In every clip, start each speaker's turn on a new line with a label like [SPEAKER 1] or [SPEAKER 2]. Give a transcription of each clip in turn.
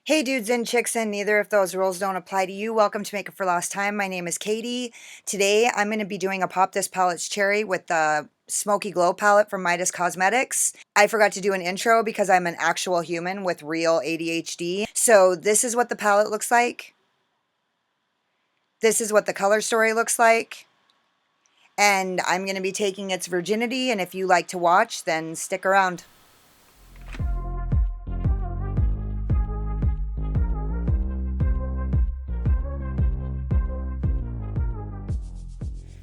[SPEAKER 1] Hey dudes and chicks, and neither if those rules don't apply to you. Welcome to Make It For Last Time. My name is Katie. Today I'm going to be doing a Pop This Palette's Cherry with the Smoky Glow Palette from Midas Cosmetics. I forgot to do an intro because I'm an actual human with real ADHD. So this is what the palette looks like. This is what the color story looks like. And I'm going to be taking its virginity, and if you like to watch, then stick around.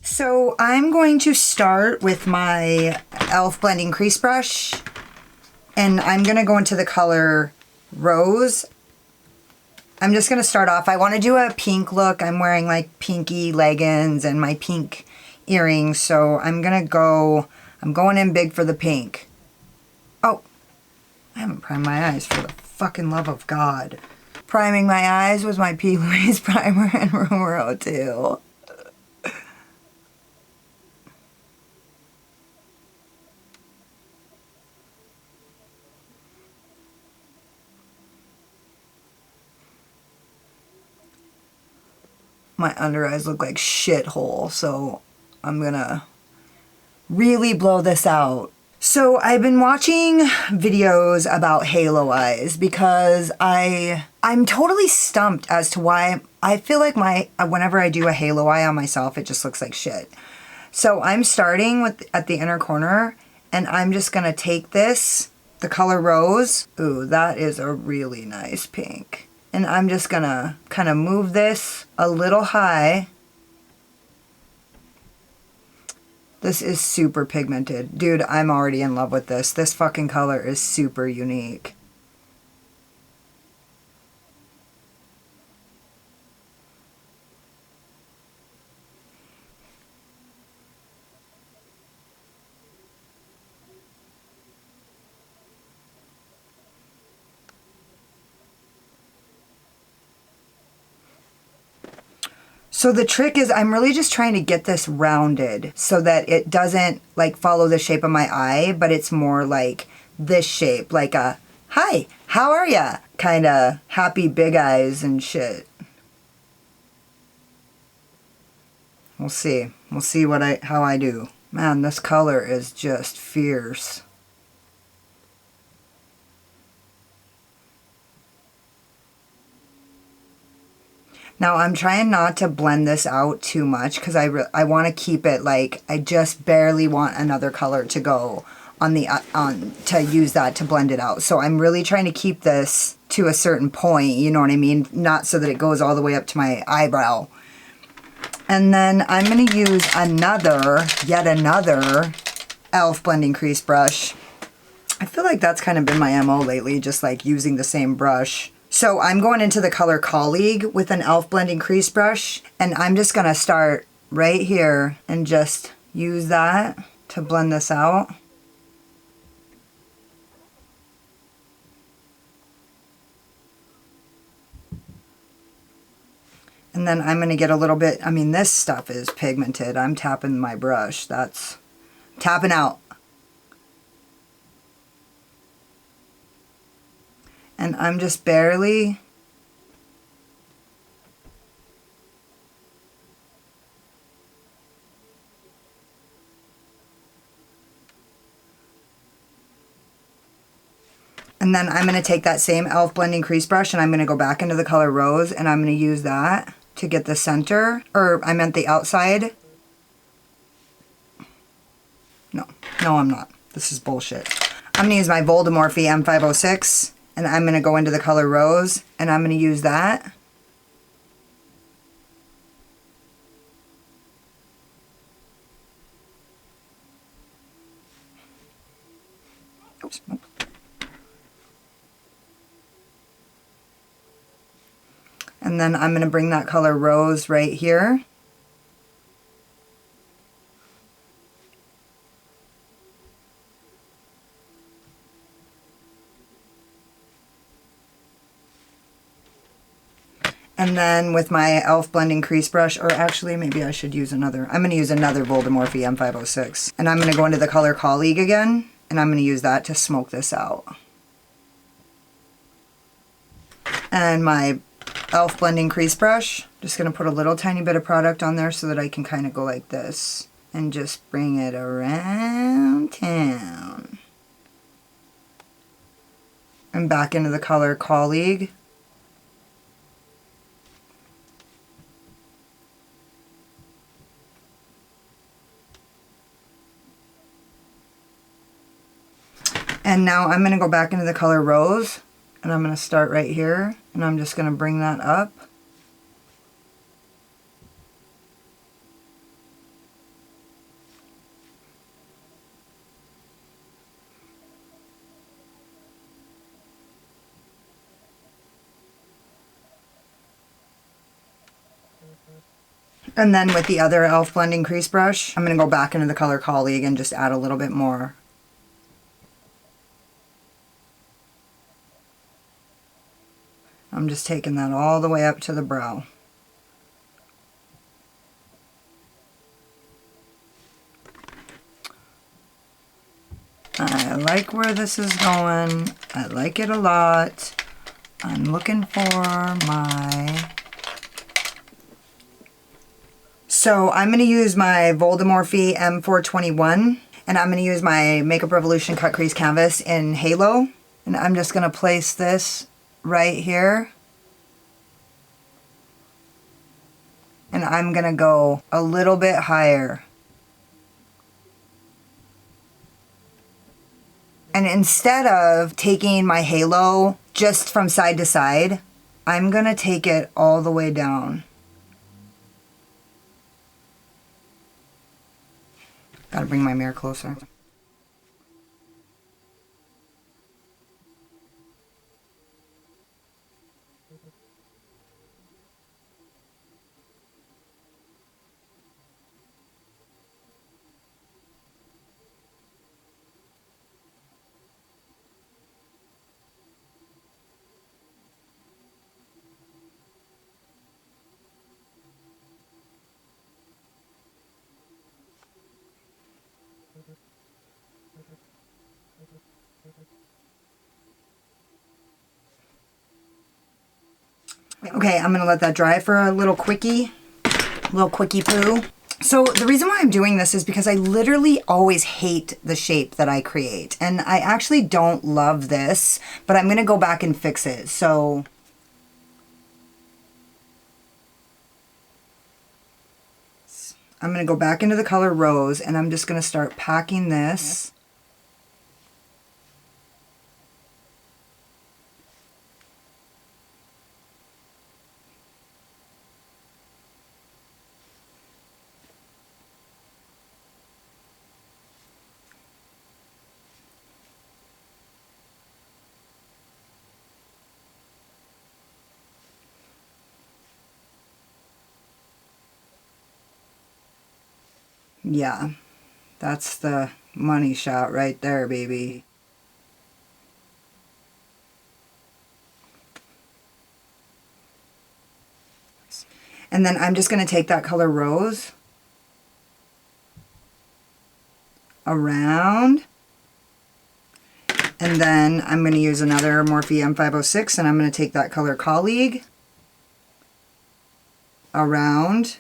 [SPEAKER 1] So I'm going to start with my e.l.f. blending crease brush, and I'm going to go into the color Rose. I'm just going to start off. I want to do a pink look. I'm wearing like pinky leggings and my pink earrings, so I'm going in big for the pink. Oh, I haven't primed my eyes, for the fucking love of God. Priming my eyes was my P. Louise primer in Room 2. My under eyes look like shithole, so I'm gonna really blow this out. So I've been watching videos about halo eyes because I'm totally stumped as to why I feel like whenever I do a halo eye on myself, it just looks like shit. So I'm starting at the inner corner, and I'm just gonna take this, the color Rose. Ooh, that is a really nice pink. And I'm just gonna kind of move this a little high. This is super pigmented. Dude, I'm already in love with this. This fucking color is super unique. So the trick is I'm really just trying to get this rounded so that it doesn't like follow the shape of my eye, but it's more like this shape, like a, hi, how are ya? Kind of happy big eyes and shit. We'll see. We'll see how I do. Man, this color is just fierce. Now I'm trying not to blend this out too much because I want to keep it like, I just barely want another color to go on to use that to blend it out. So I'm really trying to keep this to a certain point, you know what I mean? Not so that it goes all the way up to my eyebrow. And then I'm going to use yet another e.l.f. blending crease brush. I feel like that's kind of been my MO lately, just like using the same brush. So I'm going into the color Colleague with an e.l.f. blending crease brush, and I'm just going to start right here and just use that to blend this out. And then I'm going to get a little bit, I mean, this stuff is pigmented. I'm tapping my brush. That's tapping out. And I'm just barely and then I'm going to take that same e.l.f. blending crease brush, and I'm going to go back into the color Rose, and I'm going to use that to get the center, or I meant the outside. No, I'm not. This is bullshit. I'm going to use my Voldemorphe M506. And I'm going to go into the color Rose, and I'm going to use that. Oops. And then I'm going to bring that color Rose right here. And then with my e.l.f. blending crease brush, or actually maybe I should use another, I'm going to use another Voldemorphe M506. And I'm going to go into the color Colleague again, and I'm going to use that to smoke this out. And my e.l.f. blending crease brush. Just going to put a little tiny bit of product on there so that I can kind of go like this and just bring it around town. And back into the color Colleague. And now I'm going to go back into the color Rose, and I'm going to start right here, and I'm just going to bring that up. And then with the other e.l.f. blending crease brush, I'm going to go back into the color Colleague and just add a little bit more. I'm just taking that all the way up to the brow. I like where this is going. I like it a lot. I'm looking for my... So I'm going to use my Voldemorphe M421, and I'm going to use my Makeup Revolution Cut Crease Canvas in Halo. And I'm just going to place this right here. And I'm going to go a little bit higher. And instead of taking my halo just from side to side, I'm going to take it all the way down. Gotta bring my mirror closer. Okay, I'm gonna let that dry for a little quickie poo. So the reason why I'm doing this is because I literally always hate the shape that I create. And I actually don't love this, but I'm gonna go back and fix it. So I'm gonna go back into the color Rose, and I'm just gonna start packing this. Yeah, that's the money shot right there, baby. And then I'm just going to take that color Rose around. And then I'm going to use another Morphe M506, and I'm going to take that color Colleague around.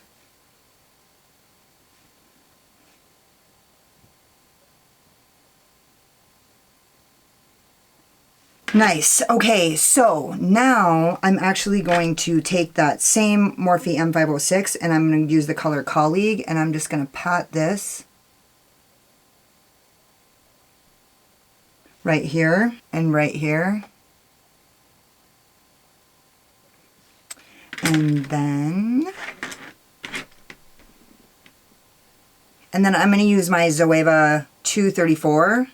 [SPEAKER 1] Nice. Okay, so now I'm actually going to take that same Morphe M506, and I'm going to use the color Colleague, and I'm just going to pat this right here and right here. And then I'm going to use my Zoeva 234.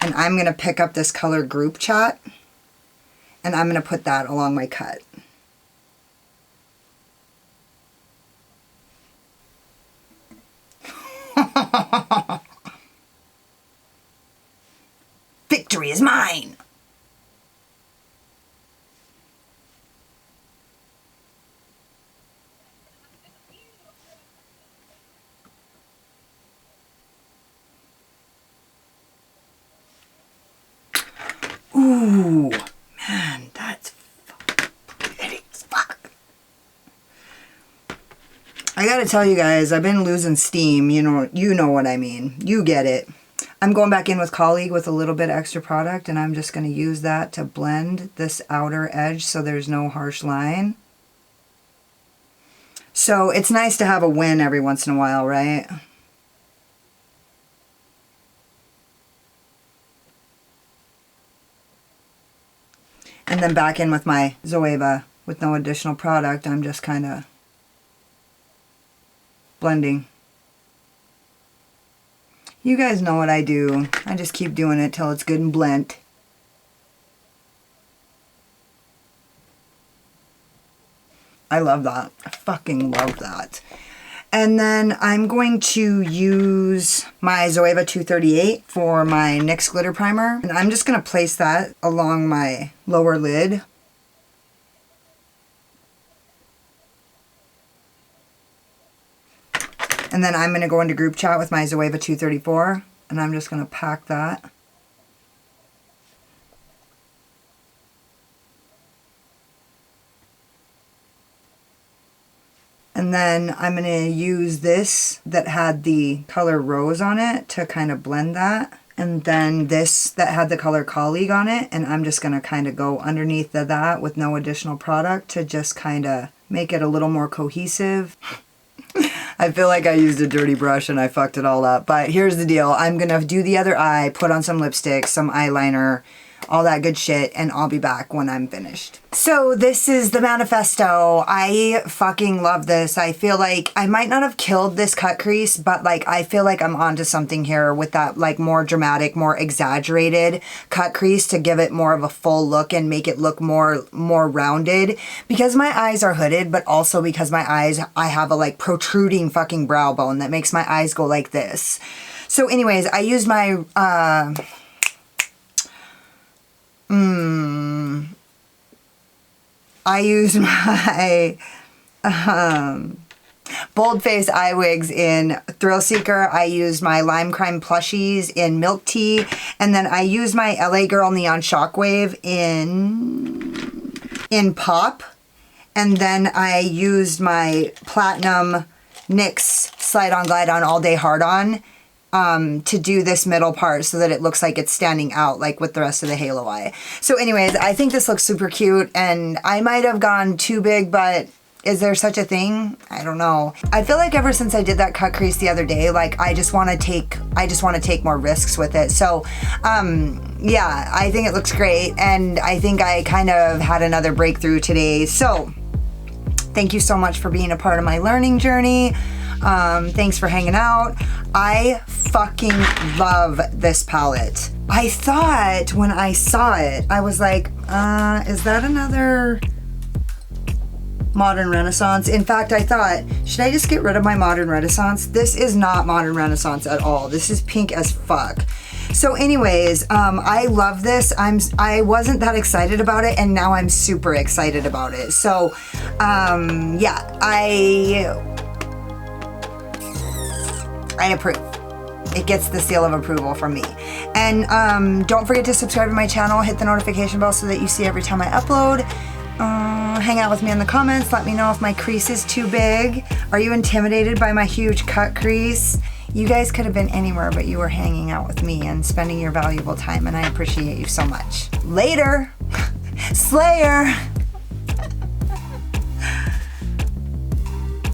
[SPEAKER 1] And I'm going to pick up this color Group Chat, and I'm going to put that along my cut. Victory is mine! Ooh, man, that's I gotta tell you guys, I've been losing steam. You know what I mean. You get it. I'm going back in with Colleague with a little bit extra product, and I'm just gonna use that to blend this outer edge so there's no harsh line. So it's nice to have a win every once in a while, right? And then back in with my Zoeva with no additional product. I'm just kind of blending. You guys know what I do. I just keep doing it till it's good and blent. I love that. I fucking love that. And then I'm going to use my Zoeva 238 for my NYX glitter primer. And I'm just going to place that along my lower lid. And then I'm going to go into group chat with my Zoeva 234. And I'm just going to pack that. And then I'm going to use this that had the color Rose on it to kind of blend that. And then this that had the color Colleague on it. And I'm just going to kind of go underneath of that with no additional product to just kind of make it a little more cohesive. I feel like I used a dirty brush and I fucked it all up. But here's the deal. I'm going to do the other eye, put on some lipstick, some eyeliner, all that good shit, and I'll be back when I'm finished. So this is the manifesto. I fucking love this. I feel like I might not have killed this cut crease, but like I feel like I'm onto something here with that like more dramatic, more exaggerated cut crease to give it more of a full look and make it look more rounded. Because my eyes are hooded, but also because my eyes, I have a like protruding fucking brow bone that makes my eyes go like this. So anyways, I used my I use my Bold Face eye wigs in Thrill Seeker. I used my Lime Crime plushies in Milk Tea. And then I used my LA Girl Neon Shockwave in Pop. And then I used my Platinum NYX Slide On Glide On All Day Hard On to do this middle part so that it looks like it's standing out like with the rest of the halo eye. So anyways, I think this looks super cute, and I might have gone too big, but is there such a thing? I don't know. I feel like ever since I did that cut crease the other day, like I just want to take more risks with it. So yeah, I think it looks great, and I think I kind of had another breakthrough today. So thank you so much for being a part of my learning journey. Thanks for hanging out. I fucking love this palette. I thought when I saw it, I was like, is that another Modern Renaissance? In fact, I thought, should I just get rid of my Modern Renaissance? This is not Modern Renaissance at all. This is pink as fuck. So anyways, I love this. I wasn't that excited about it, and now I'm super excited about it. So, yeah, I approve. It gets the seal of approval from me. And don't forget to subscribe to my channel, hit the notification bell so that you see every time I upload. Hang out with me in the comments. Let me know if my crease is too big. Are you intimidated by my huge cut crease? You guys could have been anywhere, but you were hanging out with me and spending your valuable time, and I appreciate you so much. Later, Slayer.